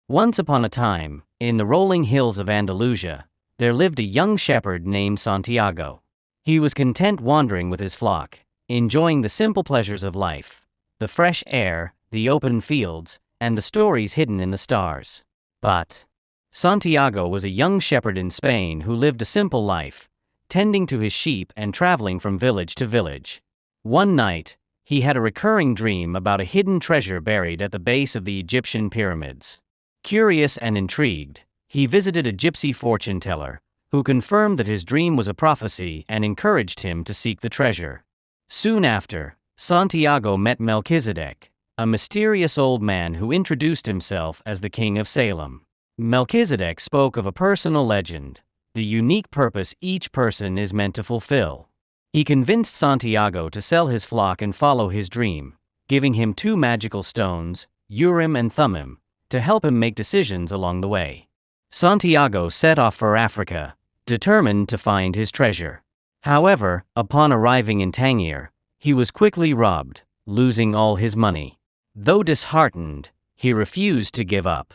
Once upon a time, in the rolling hills of Andalusia, there lived a young shepherd named Santiago. He was content wandering with his flock, enjoying the simple pleasures of life, the fresh air, the open fields, and the stories hidden in the stars. But Santiago was a young shepherd in Spain who lived a simple life, tending to his sheep and traveling from village to village. One night, he had a recurring dream about a hidden treasure buried at the base of the Egyptian pyramids. Curious and intrigued, he visited a gypsy fortune teller, who confirmed that his dream was a prophecy and encouraged him to seek the treasure. Soon after, Santiago met Melchizedek, a mysterious old man who introduced himself as the King of Salem. Melchizedek spoke of a personal legend, the unique purpose each person is meant to fulfill. He convinced Santiago to sell his flock and follow his dream, giving him 2 magical stones, Urim and Thummim, to help him make decisions along the way. Santiago set off for Africa, determined to find his treasure. However, upon arriving in Tangier, he was quickly robbed, losing all his money. Though disheartened, he refused to give up.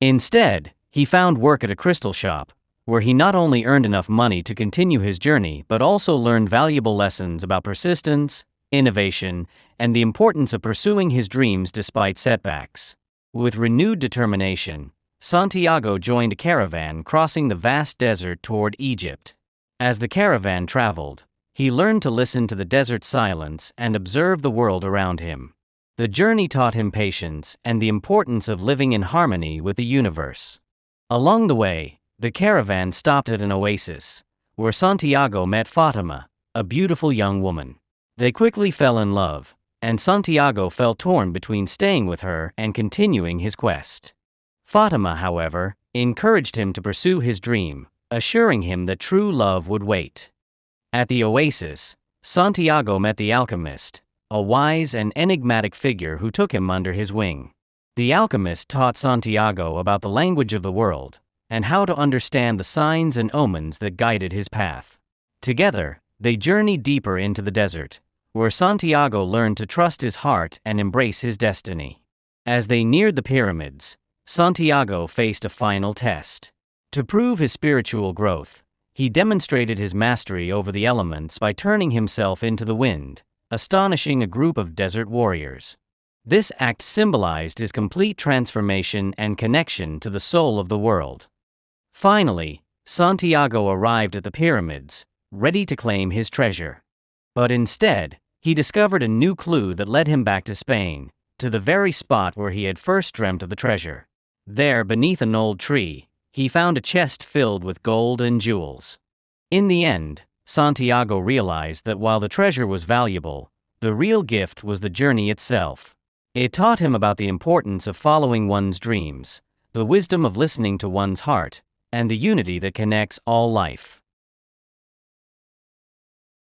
Instead, he found work at a crystal shop, where he not only earned enough money to continue his journey but also learned valuable lessons about persistence, innovation, and the importance of pursuing his dreams despite setbacks. With renewed determination, Santiago joined a caravan crossing the vast desert toward Egypt. As the caravan traveled, he learned to listen to the desert silence and observe the world around him. The journey taught him patience and the importance of living in harmony with the universe. Along the way, the caravan stopped at an oasis, where Santiago met Fatima, a beautiful young woman. They quickly fell in love, and Santiago felt torn between staying with her and continuing his quest. Fatima, however, encouraged him to pursue his dream, assuring him that true love would wait. At the oasis, Santiago met the Alchemist, a wise and enigmatic figure who took him under his wing. The Alchemist taught Santiago about the language of the world, and how to understand the signs and omens that guided his path. Together, they journeyed deeper into the desert, where Santiago learned to trust his heart and embrace his destiny. As they neared the pyramids, Santiago faced a final test. To prove his spiritual growth, he demonstrated his mastery over the elements by turning himself into the wind, astonishing a group of desert warriors. This act symbolized his complete transformation and connection to the soul of the world. Finally, Santiago arrived at the pyramids, ready to claim his treasure. But instead, he discovered a new clue that led him back to Spain, to the very spot where he had first dreamt of the treasure. There, beneath an old tree, he found a chest filled with gold and jewels. In the end, Santiago realized that while the treasure was valuable, the real gift was the journey itself. It taught him about the importance of following one's dreams, the wisdom of listening to one's heart, and the unity that connects all life.